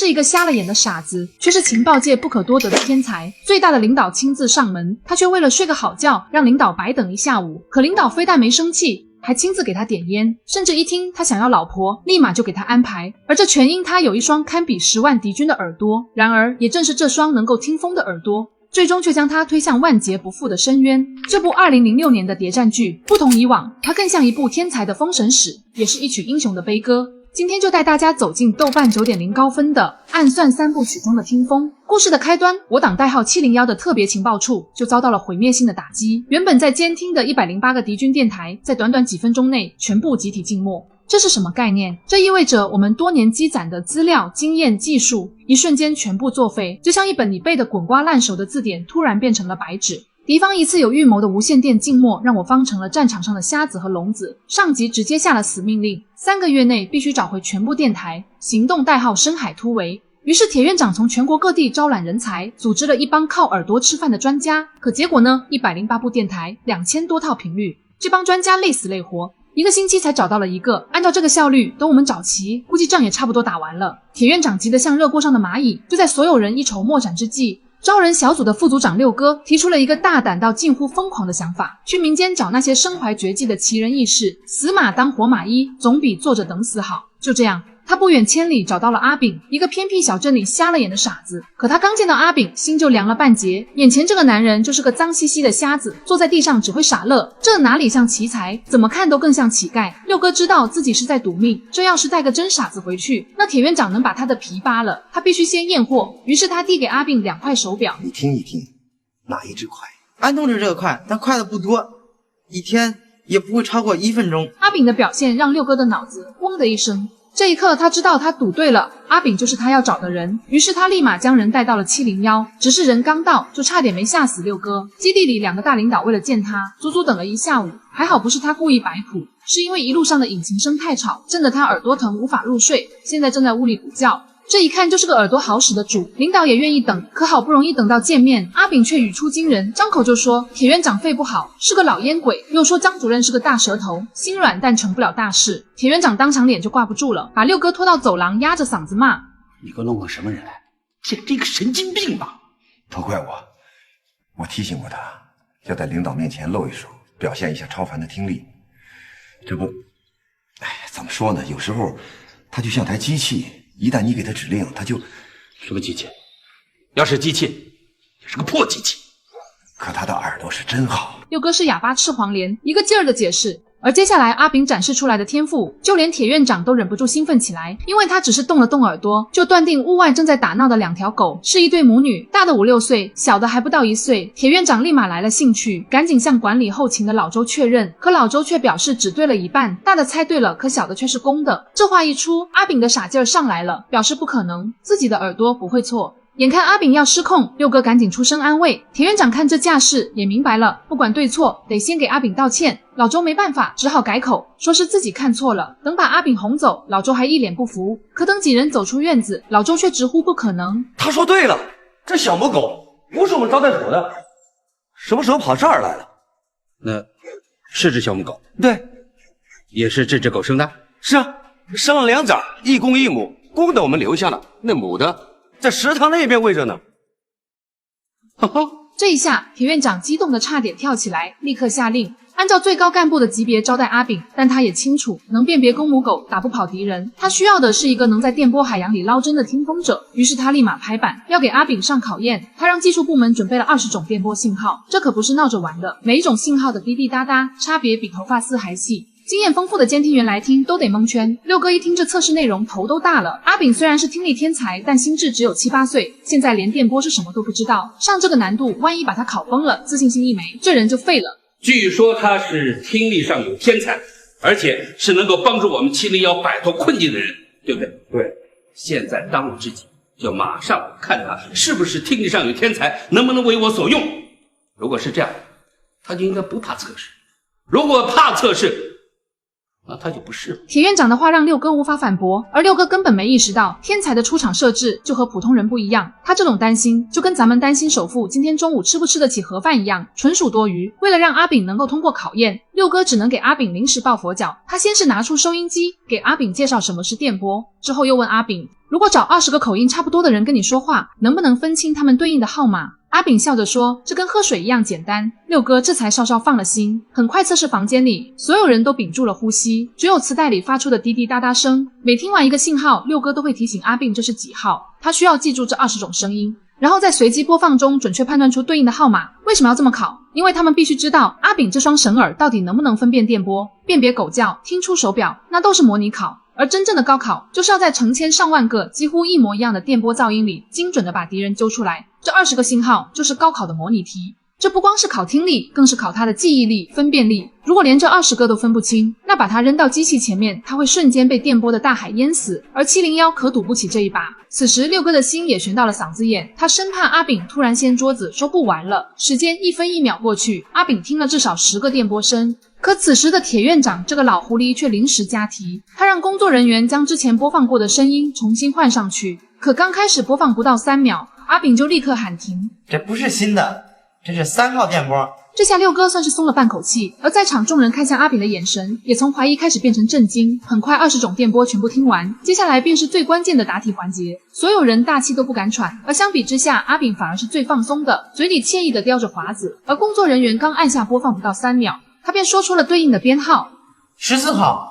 是一个瞎了眼的傻子，却是情报界不可多得的天才。最大的领导亲自上门，他却为了睡个好觉，让领导白等一下午。可领导非但没生气，还亲自给他点烟，甚至一听他想要老婆，立马就给他安排。而这全因他有一双堪比10万敌军的耳朵。然而，也正是这双能够听风的耳朵，最终却将他推向万劫不复的深渊。这部2006年的谍战剧不同以往，它更像一部天才的封神史，也是一曲英雄的悲歌。今天就带大家走进豆瓣 9.0 高分的暗算3部曲中的听风。故事的开端，我党代号701的特别情报处就遭到了毁灭性的打击。原本在监听的108个敌军电台，在短短几分钟内全部集体静默。这是什么概念？这意味着我们多年积攒的资料、经验、技术，一瞬间全部作废，就像一本你背得滚瓜烂熟的字典突然变成了白纸。敌方一次有预谋的无线电静默，让我方成了战场上的瞎子和聋子。上级直接下了死命令，3个月内必须找回全部电台，行动代号深海突围。于是铁院长从全国各地招揽人才，组织了一帮靠耳朵吃饭的专家。可结果呢？108部电台，2000多套频率，这帮专家累死累活，1个星期才找到了一个。按照这个效率，等我们找齐，估计仗也差不多打完了。铁院长急得像热锅上的蚂蚁。就在所有人一筹莫展之际，招人小组的副组长六哥提出了一个大胆到近乎疯狂的想法，去民间找那些身怀绝技的奇人异士，死马当活马医，总比坐着等死好。就这样，他不远千里找到了阿炳，一个偏僻小镇里瞎了眼的傻子。可他刚见到阿炳，心就凉了半截。眼前这个男人就是个脏兮兮的瞎子，坐在地上只会傻乐，这哪里像奇才，怎么看都更像乞丐。六哥知道自己是在赌命，这要是带个真傻子回去，那铁院长能把他的皮扒了。他必须先验货，于是他递给阿炳2块手表，你听一听，哪一只快？安同志这个快，但快的不多，一天也不会超过1分钟。阿炳的表现让六哥的脑子嗡的一声。这一刻他知道他赌对了，阿炳就是他要找的人。于是他立马将人带到了701，只是人刚到就差点没吓死六哥。基地里2个大领导为了见他，足足等了1下午。还好不是他故意摆谱，是因为一路上的引擎声太吵，震得他耳朵疼无法入睡，现在正在屋里补觉。这一看就是个耳朵好使的主，领导也愿意等。可好不容易等到见面，阿炳却语出惊人，张口就说铁院长肺不好，是个老烟鬼，又说张主任是个大舌头，心软但成不了大事。铁院长当场脸就挂不住了，把六哥拖到走廊，压着嗓子骂：你给我弄个什么人来？简直一个神经病吧！都怪我提醒过他，要在领导面前露一手，表现一下超凡的听力。这不，怎么说呢？有时候他就像台机器，一旦你给他指令，他就……什么机器？要是机器，也是个破机器。可他的耳朵是真好。六哥是哑巴吃黄连，一个劲儿的解释。而接下来阿炳展示出来的天赋，就连铁院长都忍不住兴奋起来，因为他只是动了动耳朵，就断定屋外正在打闹的2条狗是一对母女，大的5、6岁，小的还不到1岁。铁院长立马来了兴趣，赶紧向管理后勤的老周确认，可老周却表示只对了一半，大的猜对了，可小的却是公的。这话一出，阿炳的傻劲儿上来了，表示不可能，自己的耳朵不会错。眼看阿炳要失控，六哥赶紧出声安慰。铁院长看这架势也明白了，不管对错，得先给阿炳道歉。老周没办法，只好改口，说是自己看错了。等把阿炳哄走，老周还一脸不服。可等几人走出院子，老周却直呼不可能。他说对了，这小母狗不是我们招待所的，什么时候跑这儿来了？那是只小母狗？对，也是这只狗生的？是啊，生了2崽，一公一母，公的我们留下了，那母的在食堂那边喂着呢。哈哈，这一下铁院长激动得差点跳起来，立刻下令按照最高干部的级别招待阿炳。但他也清楚能辨别公母狗，打不跑敌人，他需要的是一个能在电波海洋里捞针的听风者。于是他立马拍板，要给阿炳上考验。他让技术部门准备了20种电波信号，这可不是闹着玩的，每一种信号的滴滴答答差别比头发丝还细。经验丰富的监听员来听都得蒙圈。六哥一听这测试内容，头都大了。阿炳虽然是听力天才，但心智只有7、8岁，现在连电波是什么都不知道。上这个难度，万一把他考崩了，自信心一没，这人就废了。据说他是听力上有天才，而且是能够帮助我们701摆脱困境的人，对不对？对。现在当务之急，就马上看他是不是听力上有天才，能不能为我所用。如果是这样，他就应该不怕测试；如果怕测试，那他就不是了。铁院长的话让六哥无法反驳，而六哥根本没意识到天才的出场设置就和普通人不一样。他这种担心就跟咱们担心首富今天中午吃不吃得起盒饭一样，纯属多余。为了让阿炳能够通过考验，六哥只能给阿炳临时抱佛脚。他先是拿出收音机给阿炳介绍什么是电波，之后又问阿炳，如果找20个口音差不多的人跟你说话，能不能分清他们对应的号码？阿炳笑着说，这跟喝水一样简单。六哥这才稍稍放了心。很快测试房间里所有人都屏住了呼吸，只有磁带里发出的滴滴答答声。每听完一个信号，六哥都会提醒阿炳这是几号，他需要记住这20种声音，然后在随机播放中准确判断出对应的号码。为什么要这么考？因为他们必须知道阿炳这双神耳到底能不能分辨电波，辨别狗叫，听出手表，那都是模拟考。而真正的高考就是要在成千上万个几乎一模一样的电波噪音里精准地把敌人揪出来。这20个信号就是高考的模拟题。这不光是考听力，更是考他的记忆力、分辨力。如果连这20个都分不清，那把他扔到机器前面，他会瞬间被电波的大海淹死。而701可赌不起这一把。此时六哥的心也悬到了嗓子眼，他生怕阿炳突然掀桌子说不玩了。时间1分1秒过去，阿炳听了至少10个电波声。可此时的铁院长这个老狐狸却临时加题，他让工作人员将之前播放过的声音重新换上去。可刚开始播放不到3秒，阿炳就立刻喊停。这不是新的，这是3号电波。这下六哥算是松了半口气，而在场众人看向阿炳的眼神也从怀疑开始变成震惊。很快20种电波全部听完，接下来便是最关键的答题环节。所有人大气都不敢喘，而相比之下，阿炳反而是最放松的，嘴里惬意地叼着华子。而工作人员刚按下播放不到3秒，他便说出了对应的编号14号。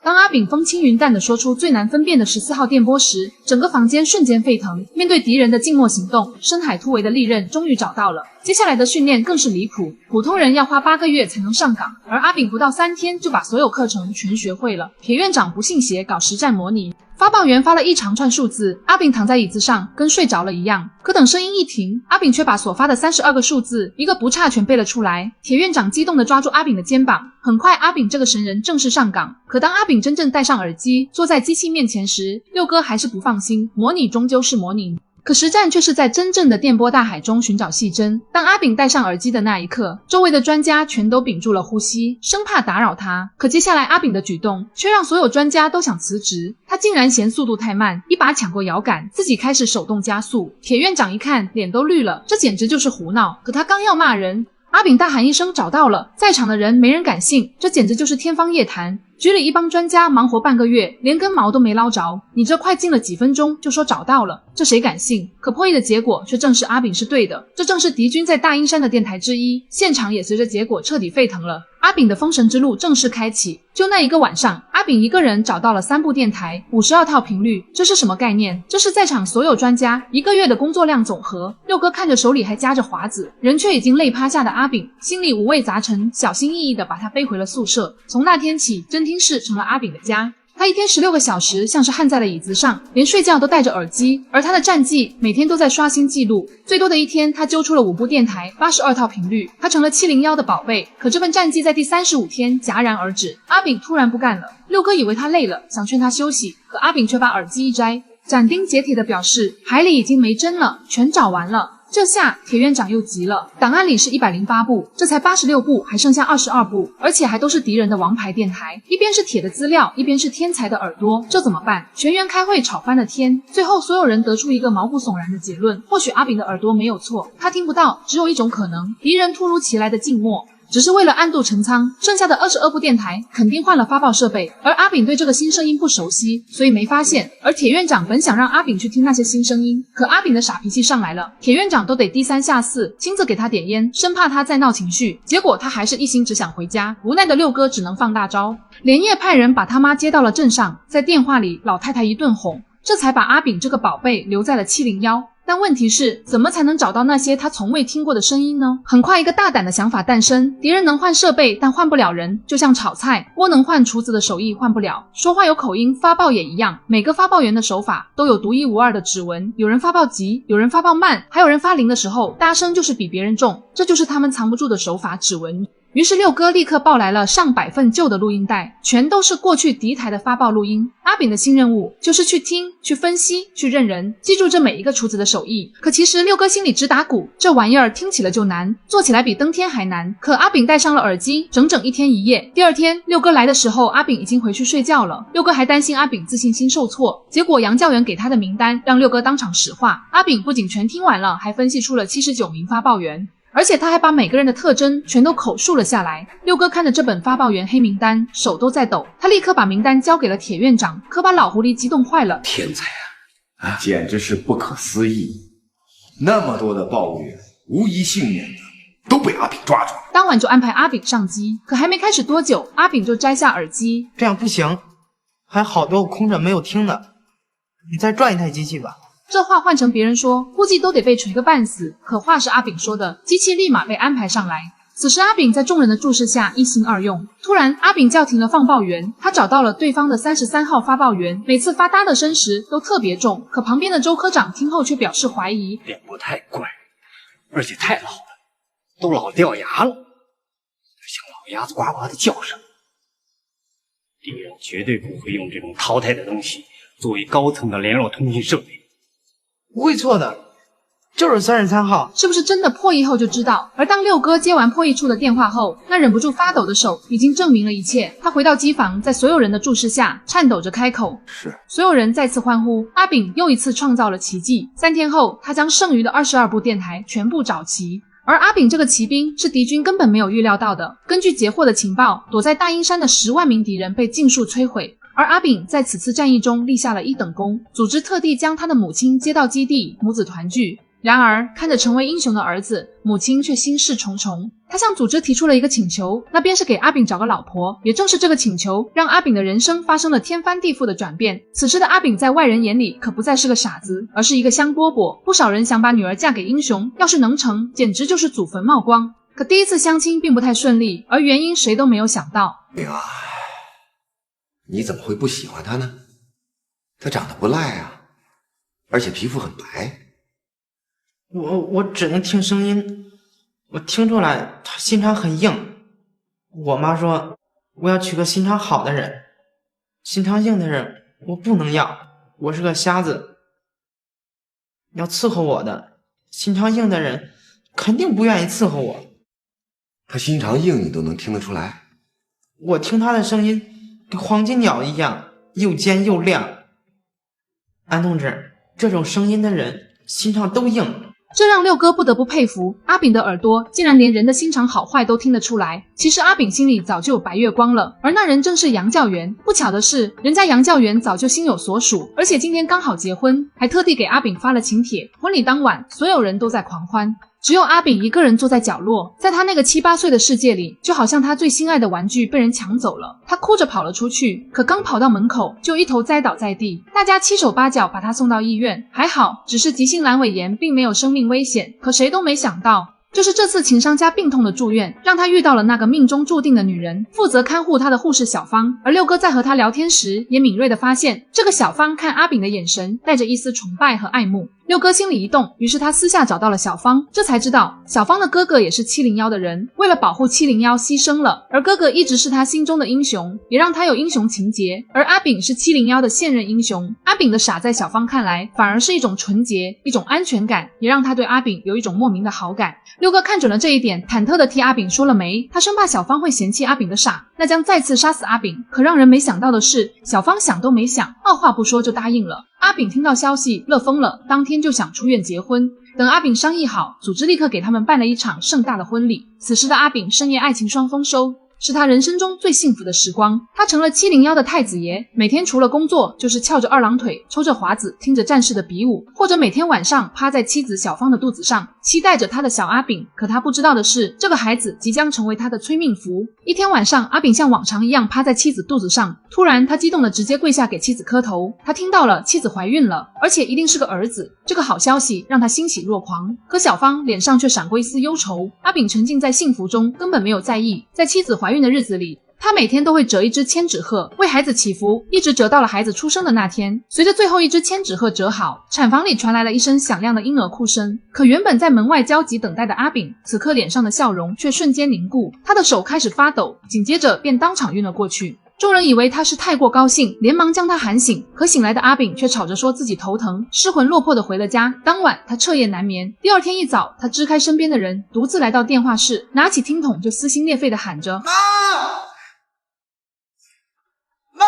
当阿炳风轻云淡地说出最难分辨的14号电波时，整个房间瞬间沸腾。面对敌人的静默行动，深海突围的利刃终于找到了。接下来的训练更是离谱，普通人要花8个月才能上岗，而阿炳不到3天就把所有课程全学会了。铁院长不信邪，搞实战模拟。发报员发了一长串数字，阿炳躺在椅子上跟睡着了一样。可等声音一停，阿炳却把所发的32个数字一个不差全背了出来。铁院长激动地抓住阿炳的肩膀。很快阿炳这个神人正式上岗。可当阿炳真正戴上耳机坐在机器面前时，六哥还是不放心，模拟终究是模拟，可实战却是在真正的电波大海中寻找细针。当阿炳戴上耳机的那一刻，周围的专家全都屏住了呼吸，生怕打扰他。可接下来阿炳的举动却让所有专家都想辞职。他竟然嫌速度太慢，一把抢过摇杆，自己开始手动加速。铁院长一看脸都绿了，这简直就是胡闹。可他刚要骂人，阿炳大喊一声找到了，在场的人没人敢信，这简直就是天方夜谭。局里一帮专家忙活半个月，连根毛都没捞着，你这快进了几分钟就说找到了，这谁敢信？可破译的结果却证实阿炳是对的，这正是敌军在大阴山的电台之一，现场也随着结果彻底沸腾了。阿炳的封神之路正式开启。就那一个晚上，阿炳一个人找到了3部电台，52套频率，这是什么概念？这是在场所有专家1个月的工作量总和。六哥看着手里还夹着华子，人却已经累趴下的阿炳，心里五味杂陈，小心翼翼地把他背回了宿舍。从那天起，侦听室成了阿炳的家。他一天16个小时像是焊在了椅子上，连睡觉都戴着耳机，而他的战绩每天都在刷新记录。最多的一天，他揪出了5部电台，82套频率，他成了701的宝贝。可这份战绩在第35天戛然而止，阿炳突然不干了。六哥以为他累了，想劝他休息，可阿炳却把耳机一摘，斩钉截铁地表示海里已经没针了，全找完了。这下铁院长又急了，档案里是108部，这才86部，还剩下22部，而且还都是敌人的王牌电台，一边是铁的资料，一边是天才的耳朵，这怎么办？全员开会吵翻了天，最后所有人得出一个毛骨悚然的结论，或许阿炳的耳朵没有错，他听不到，只有一种可能，敌人突如其来的静默。只是为了暗度陈仓，剩下的22部电台肯定换了发报设备，而阿炳对这个新声音不熟悉，所以没发现。而铁院长本想让阿炳去听那些新声音，可阿炳的傻脾气上来了，铁院长都得低三下四，亲自给他点烟，生怕他再闹情绪。结果他还是一心只想回家，无奈的六哥只能放大招，连夜派人把他妈接到了镇上，在电话里老太太一顿哄，这才把阿炳这个宝贝留在了701。但问题是，怎么才能找到那些他从未听过的声音呢？很快一个大胆的想法诞生，敌人能换设备，但换不了人，就像炒菜，锅能换，厨子的手艺换不了。说话有口音，发报也一样，每个发报员的手法都有独一无二的指纹，有人发报急，有人发报慢，还有人发0的时候，大声就是比别人重，这就是他们藏不住的手法，指纹。于是六哥立刻抱来了上百份旧的录音带，全都是过去敌台的发报录音。阿炳的新任务就是去听、去分析、去认人，记住这每一个厨子的手艺。可其实六哥心里直打鼓，这玩意儿听起来就难，做起来比登天还难。可阿炳戴上了耳机，整整1天1夜。第二天六哥来的时候，阿炳已经回去睡觉了。六哥还担心阿炳自信心受挫，结果杨教员给他的名单让六哥当场石化。阿炳不仅全听完了，还分析出了79名发报员。而且他还把每个人的特征全都口述了下来。六哥看着这本发报员黑名单，手都在抖。他立刻把名单交给了铁院长，可把老狐狸激动坏了。天才啊！简直是不可思议！那么多的报员，无一幸免的都被阿炳抓住了。当晚就安排阿炳上机，可还没开始多久，阿炳就摘下耳机。这样不行，还好多空着没有听的，你再转一台机器吧。这话换成别人说，估计都得被锤个半死。可话是阿炳说的，机器立马被安排上来。此时阿炳在众人的注视下一心二用。突然阿炳叫停了放报员，他找到了对方的33号发报员，每次发哒的声时都特别重。可旁边的周科长听后却表示怀疑，脸部太怪，而且太老了，都老掉牙了，像老鸭子呱呱的叫声。敌人绝对不会用这种淘汰的东西作为高层的联络通讯设备。不会错的，就是33号。是不是真的破译后就知道？而当六哥接完破译处的电话后，那忍不住发抖的手已经证明了一切。他回到机房，在所有人的注视下颤抖着开口，是。所有人再次欢呼，阿炳又一次创造了奇迹。3天后，他将剩余的22部电台全部找齐。而阿炳这个骑兵是敌军根本没有预料到的。根据截获的情报，躲在大阴山的10万名敌人被尽数摧毁。而阿炳在此次战役中立下了1等功，组织特地将他的母亲接到基地，母子团聚。然而看着成为英雄的儿子，母亲却心事重重。他向组织提出了一个请求，那便是给阿炳找个老婆。也正是这个请求，让阿炳的人生发生了天翻地覆的转变。此时的阿炳在外人眼里可不再是个傻子，而是一个香饽饽。不少人想把女儿嫁给英雄，要是能成，简直就是祖坟冒光。可第一次相亲并不太顺利，而原因谁都没有想到。炳啊，你怎么会不喜欢他呢？他长得不赖啊，而且皮肤很白。我只能听声音，我听出来他心肠很硬。我妈说我要娶个心肠好的人，心肠硬的人我不能要，我是个瞎子。要伺候我的心肠硬的人肯定不愿意伺候我。他心肠硬你都能听得出来？我听他的声音跟黄金鸟一样，又尖又亮。安同志，这种声音的人心肠都硬。这让六哥不得不佩服，阿炳的耳朵竟然连人的心肠好坏都听得出来。其实阿炳心里早就有白月光了，而那人正是杨教员。不巧的是，人家杨教员早就心有所属，而且今天刚好结婚，还特地给阿炳发了请帖。婚礼当晚，所有人都在狂欢，只有阿炳一个人坐在角落。在他那个7、8岁的世界里，就好像他最心爱的玩具被人抢走了。他哭着跑了出去，可刚跑到门口，就一头栽倒在地。大家7手8脚把他送到医院，还好只是急性阑尾炎，并没有生命危险。可谁都没想到，就是这次情商加病痛的住院，让他遇到了那个命中注定的女人，负责看护他的护士小芳。而六哥在和他聊天时，也敏锐地发现，这个小芳看阿炳的眼神带着一丝崇拜和爱慕。六哥心里一动，于是他私下找到了小芳，这才知道小芳的哥哥也是701的人，为了保护701牺牲了。而哥哥一直是他心中的英雄，也让他有英雄情节。而阿炳是701的现任英雄，阿炳的傻在小芳看来反而是一种纯洁，一种安全感，也让他对阿炳有一种莫名的好感。六哥看准了这一点，忐忑地替阿炳说了媒，他生怕小芳会嫌弃阿炳的傻，那将再次杀死阿炳。可让人没想到的是，小芳想都没想，二话不说就答应了。阿炳听到消息乐疯了，当天就想出院结婚。等阿炳商议好，组织立刻给他们办了一场盛大的婚礼。此时的阿炳深夜爱情双丰收，是他人生中最幸福的时光。他成了701的太子爷，每天除了工作就是翘着二郎腿，抽着华子，听着战士的比武，或者每天晚上趴在妻子小芳的肚子上，期待着他的小阿炳。可他不知道的是，这个孩子即将成为他的催命符。一天晚上，阿炳像往常一样趴在妻子肚子上，突然他激动的直接跪下给妻子磕头。他听到了妻子怀孕了，而且一定是个儿子。这个好消息让他欣喜若狂，可小芳脸上却闪过一丝忧愁。阿炳沉浸在幸福中，根本没有在意。在妻子怀孕的日子里，他每天都会折一只千纸鹤，为孩子祈福，一直折到了孩子出生的那天。随着最后一只千纸鹤折好，产房里传来了一声响亮的婴儿哭声。可原本在门外焦急等待的阿炳，此刻脸上的笑容却瞬间凝固，他的手开始发抖，紧接着便当场晕了过去。众人以为他是太过高兴，连忙将他喊醒，可醒来的阿炳却吵着说自己头疼，失魂落魄地回了家。当晚他彻夜难眠，第二天一早，他支开身边的人，独自来到电话室，拿起听筒就撕心裂肺地喊着：妈，妈，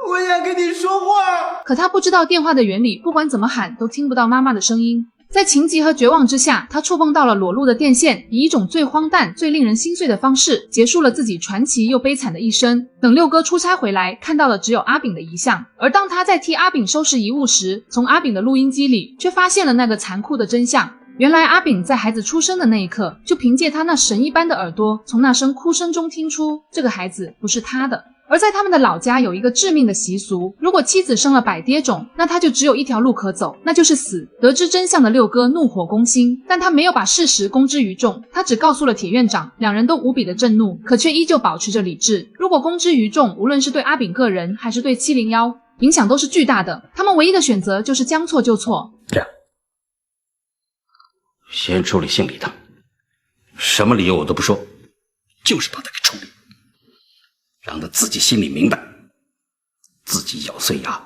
我想跟你说话。可他不知道电话的原理，不管怎么喊都听不到妈妈的声音。在情急和绝望之下，他触碰到了裸露的电线，以一种最荒诞、最令人心碎的方式，结束了自己传奇又悲惨的一生。等六哥出差回来，看到了只有阿炳的遗像，而当他在替阿炳收拾遗物时，从阿炳的录音机里却发现了那个残酷的真相。原来阿炳在孩子出生的那一刻，就凭借他那神一般的耳朵，从那声哭声中听出这个孩子不是他的。而在他们的老家有一个致命的习俗，如果妻子生了百跌种，那他就只有一条路可走，那就是死。得知真相的六哥怒火攻心，但他没有把事实公之于众，他只告诉了铁院长，两人都无比的震怒，可却依旧保持着理智。如果公之于众，无论是对阿炳个人还是对701，影响都是巨大的，他们唯一的选择就是将错就错。这样，先处理姓李的，什么理由我都不说，就是把他给处理，让他自己心里明白，自己咬碎牙，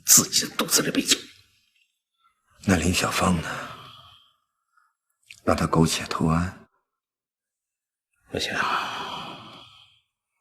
自己的肚子里背走。那林小芳呢？让他苟且偷安？不行，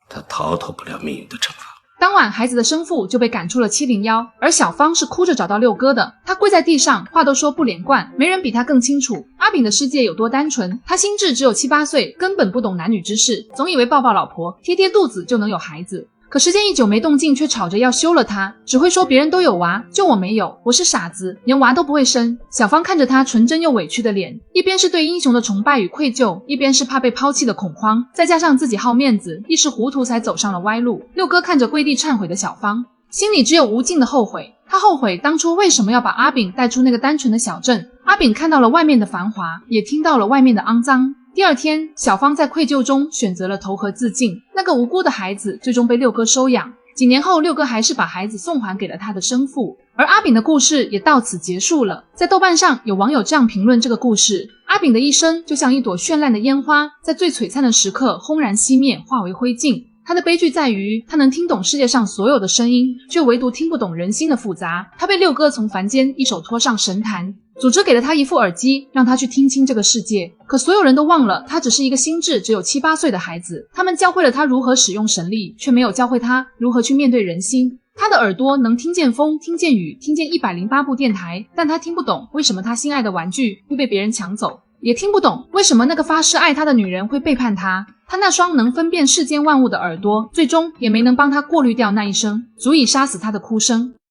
他逃脱不了命运的惩罚。当晚孩子的生父就被赶出了701，而小芳是哭着找到六哥的。他跪在地上，话都说不连贯，没人比他更清楚阿炳的世界有多单纯。他心智只有7、8岁，根本不懂男女之事，总以为抱抱老婆贴贴肚子就能有孩子。可时间一久没动静，却吵着要休了他，只会说别人都有娃，就我没有，我是傻子，连娃都不会生。小芳看着他纯真又委屈的脸，一边是对英雄的崇拜与愧疚，一边是怕被抛弃的恐慌，再加上自己好面子，一时糊涂才走上了歪路。六哥看着跪地忏悔的小芳，心里只有无尽的后悔。他后悔当初为什么要把阿炳带出那个单纯的小镇。阿炳看到了外面的繁华，也听到了外面的肮脏。第二天，小芳在愧疚中选择了投河自尽。那个无辜的孩子最终被六哥收养。几年后，六哥还是把孩子送还给了他的生父，而阿炳的故事也到此结束了。在豆瓣上，有网友这样评论这个故事：阿炳的一生就像一朵绚烂的烟花，在最璀璨的时刻轰然熄灭，化为灰烬。他的悲剧在于，他能听懂世界上所有的声音，却唯独听不懂人心的复杂。他被六哥从凡间一手拖上神坛，组织给了他一副耳机，让他去听清这个世界。可所有人都忘了，他只是一个心智只有7、8岁的孩子。他们教会了他如何使用神力，却没有教会他如何去面对人心。他的耳朵能听见风，听见雨，听见108部电台，但他听不懂为什么他心爱的玩具会被别人抢走，也听不懂为什么那个发誓爱他的女人会背叛他。他那双能分辨世间万物的耳朵，最终也没能帮他过滤掉那一声足以杀死他的哭声。